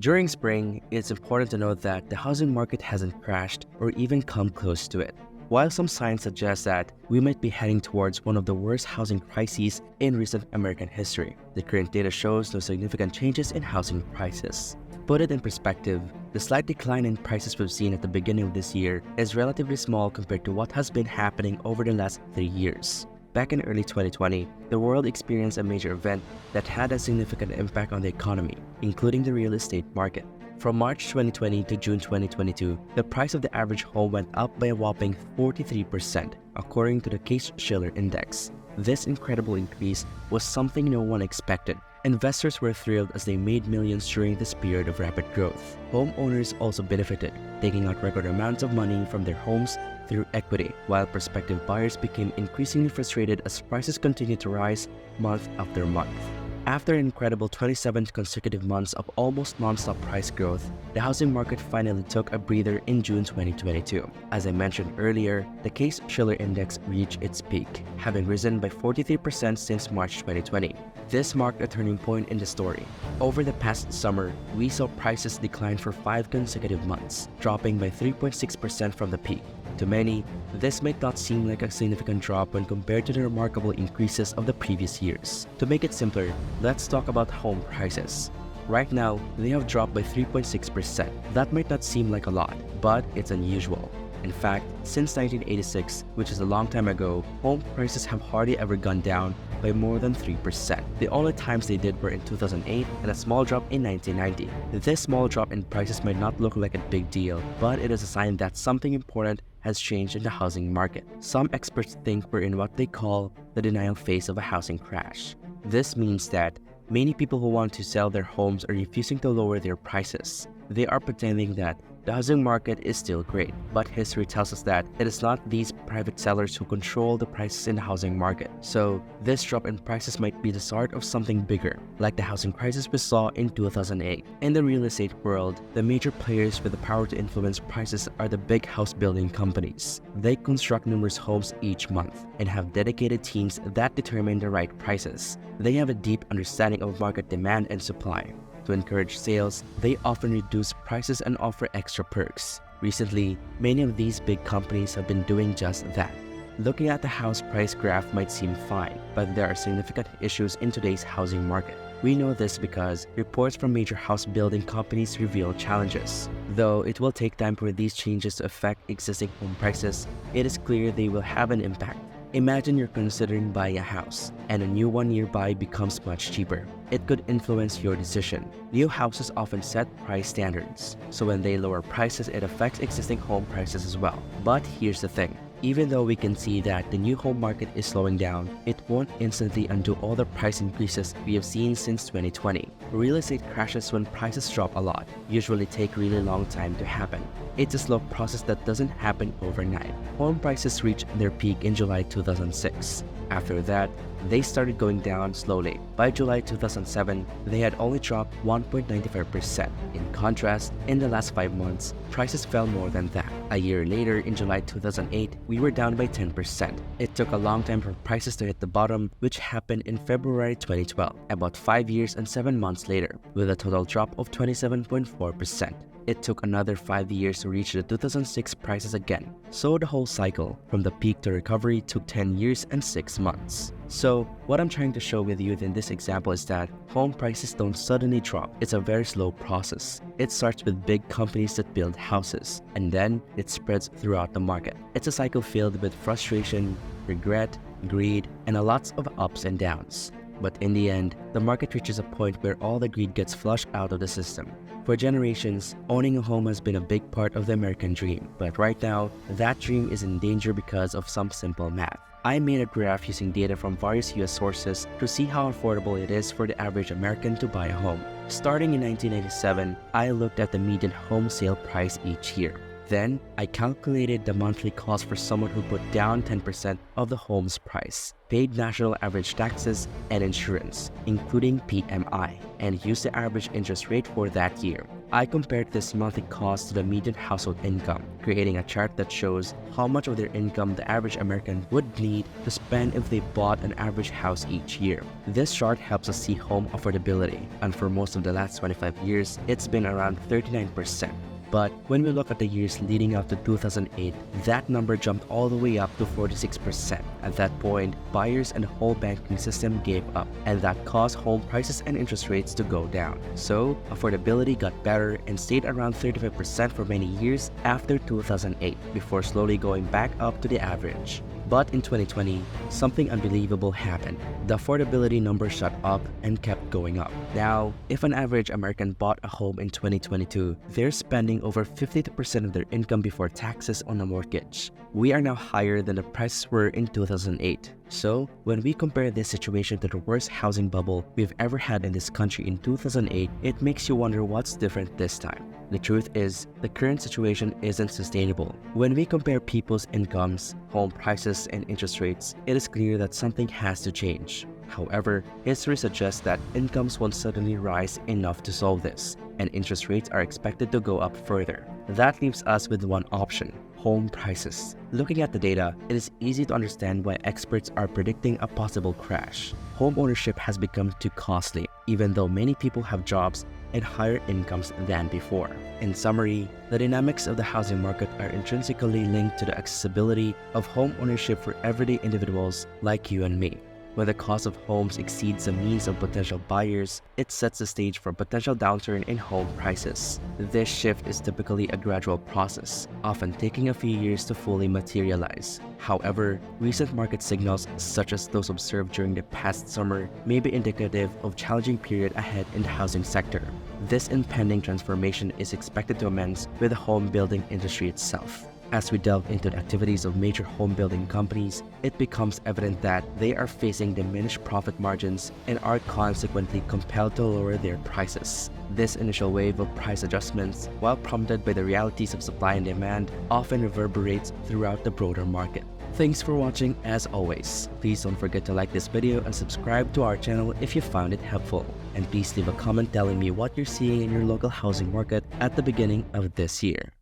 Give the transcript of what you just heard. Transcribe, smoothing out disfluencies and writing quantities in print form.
During spring, it's important to note that the housing market hasn't crashed or even come close to it. While some signs suggest that we might be heading towards one of the worst housing crises in recent American history, the current data shows no significant changes in housing prices. To put it in perspective, the slight decline in prices we've seen at the beginning of this year is relatively small compared to what has been happening over the last 3 years. Back in early 2020, the world experienced a major event that had a significant impact on the economy, including the real estate market. From March 2020 to June 2022, the price of the average home went up by a whopping 43%, according to the Case-Shiller Index. This incredible increase was something no one expected. Investors were thrilled as they made millions during this period of rapid growth. Homeowners also benefited, taking out record amounts of money from their homes through equity, while prospective buyers became increasingly frustrated as prices continued to rise month after month. After an incredible 27 consecutive months of almost non-stop price growth, the housing market finally took a breather in June 2022. As I mentioned earlier, the Case-Shiller Index reached its peak, having risen by 43% since March 2020. This marked a turning point in the story. Over the past summer, we saw prices decline for 5 consecutive months, dropping by 3.6% from the peak. To many, this might not seem like a significant drop when compared to the remarkable increases of the previous years. To make it simpler, let's talk about home prices. Right now, they have dropped by 3.6%. That might not seem like a lot, but it's unusual. In fact, since 1986, which is a long time ago, home prices have hardly ever gone down by more than 3%. The only times they did were in 2008 and a small drop in 1990. This small drop in prices might not look like a big deal, but it is a sign that something important has changed in the housing market. Some experts think we're in what they call the denial phase of a housing crash. This means that many people who want to sell their homes are refusing to lower their prices. They are pretending that the housing market is still great, but history tells us that it is not these private sellers who control the prices in the housing market. So this drop in prices might be the start of something bigger, like the housing crisis we saw in 2008. In the real estate world, the major players with the power to influence prices are the big house building companies. They construct numerous homes each month and have dedicated teams that determine the right prices. They have a deep understanding of market demand and supply. To encourage sales, they often reduce prices and offer extra perks. Recently, many of these big companies have been doing just that. Looking at the house price graph might seem fine, but there are significant issues in today's housing market. We know this because reports from major house building companies reveal challenges. Though it will take time for these changes to affect existing home prices, it is clear they will have an impact. Imagine you're considering buying a house, and a new one nearby becomes much cheaper. It could influence your decision. New houses often set price standards, so when they lower prices, it affects existing home prices as well. But here's the thing. Even though we can see that the new home market is slowing down, it won't instantly undo all the price increases we have seen since 2020. Real estate crashes when prices drop a lot usually take a really long time to happen. It's a slow process that doesn't happen overnight. Home prices reached their peak in July 2006. After that, they started going down slowly. By July 2007, they had only dropped 1.95%. In contrast, in the last 5 months, prices fell more than that. A year later, in July 2008, we were down by 10%. It took a long time for prices to hit the bottom, which happened in February 2012, about 5 years and 7 months later, with a total drop of 27.4%. It took another 5 years to reach the 2006 prices again. So the whole cycle, from the peak to recovery, took 10 years and 6 months. So what I'm trying to show with you in this example is that home prices don't suddenly drop. It's a very slow process. It starts with big companies that build houses, and then it spreads throughout the market. It's a cycle filled with frustration, regret, greed, and a lots of ups and downs. But in the end, the market reaches a point where all the greed gets flushed out of the system. For generations, owning a home has been a big part of the American dream, but right now, that dream is in danger because of some simple math. I made a graph using data from various US sources to see how affordable it is for the average American to buy a home. Starting in 1997, I looked at the median home sale price each year. Then, I calculated the monthly cost for someone who put down 10% of the home's price, paid national average taxes and insurance, including PMI, and used the average interest rate for that year. I compared this monthly cost to the median household income, creating a chart that shows how much of their income the average American would need to spend if they bought an average house each year. This chart helps us see home affordability, and for most of the last 25 years, it's been around 39%. But when we look at the years leading up to 2008, that number jumped all the way up to 46%. At that point, buyers and the whole banking system gave up, and that caused home prices and interest rates to go down. So, affordability got better and stayed around 35% for many years after 2008, before slowly going back up to the average. But in 2020, something unbelievable happened. The affordability number shot up and kept going up. Now, if an average American bought a home in 2022, they're spending over 52% of their income before taxes on a mortgage. We are now higher than the prices were in 2008. So, when we compare this situation to the worst housing bubble we've ever had in this country in 2008, it makes you wonder what's different this time. The truth is, the current situation isn't sustainable. When we compare people's incomes, home prices, and interest rates, it is clear that something has to change. However, history suggests that incomes won't suddenly rise enough to solve this, and interest rates are expected to go up further. That leaves us with one option: home prices. Looking at the data, it is easy to understand why experts are predicting a possible crash. Home ownership has become too costly, even though many people have jobs and higher incomes than before. In summary, the dynamics of the housing market are intrinsically linked to the accessibility of home ownership for everyday individuals like you and me. When the cost of homes exceeds the means of potential buyers, it sets the stage for a potential downturn in home prices. This shift is typically a gradual process, often taking a few years to fully materialize. However, recent market signals, such as those observed during the past summer, may be indicative of a challenging period ahead in the housing sector. This impending transformation is expected to commence with the home building industry itself. As we delve into the activities of major home building companies, it becomes evident that they are facing diminished profit margins and are consequently compelled to lower their prices. This initial wave of price adjustments, while prompted by the realities of supply and demand, often reverberates throughout the broader market. Thanks for watching as always. Please don't forget to like this video and subscribe to our channel if you found it helpful. And please leave a comment telling me what you're seeing in your local housing market at the beginning of this year.